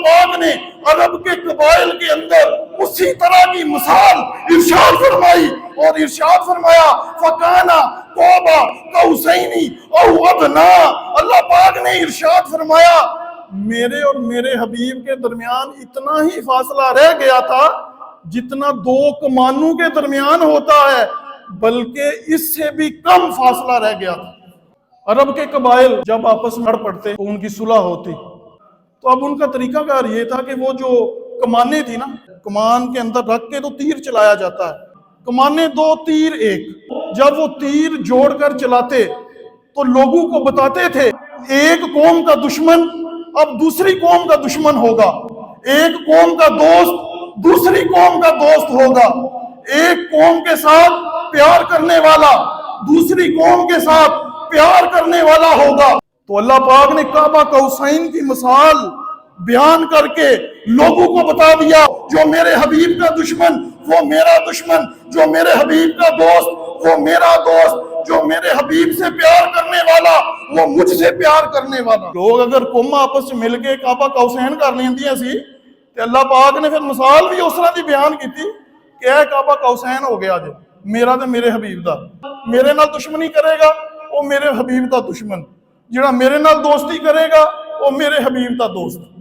पाक ने अरब के कबाइल के अंदर उसी तरह की मिसाल इरशाद फरमाई और इरशाद फरमाया फकाना तौबा कौसैनी औ अदना। अल्लाह पाक ने इरशाद फरमाया मेरे और मेरे हबीब के दरमियान इतना ही फासला रह गया था जितना दो कमानों के दरमियान होता है, बल्कि इससे भी कम फासला रह गया था। अरब के कबाइल जब आपस में लड़ पड़ते तो उनकी सुलह होती, तो अब उनका तरीकाकार ये था कि वो जो कमाने थी ना, कमान के अंदर रख के तो तीर चलाया जाता है, कमाने दो तीर एक, जब वो तीर जोड़कर चलाते तो लोगों को बताते थे एक कौम का दुश्मन अब दूसरी कौम का दुश्मन होगा, एक कौम का दोस्त दूसरी कौम का दोस्त होगा, एक कौम के साथ प्यार करने वाला दूसरी कौम के साथ प्यार करने वाला होगा। तो अल्लाह पाक ने काबा कौसैन की मिसाल बयान करके लोगों को बता दिया जो मेरे हबीब का दुश्मन वो मेरा दुश्मन, जो मेरे हबीब का दोस्त वो मेरा दोस्त, जो मेरे हबीब से प्यार करने वाला वो मुझसे प्यार करने वाला। लोग अगर कौमां आपस में मिलके काबा कौसैन कर लेंदियां सी ते अल्लाह पाक ने फिर मिसाल भी उस तरह की बयान की कि यह काबा कौसैन हो गया जे मेरा ते मेरे हबीब दा, मेरे नाल दुश्मनी करेगा वो मेरे हबीब दा दुश्मन, जिहड़ा मेरे नाल दोस्ती करेगा वो मेरे हबीब दा दोस्त।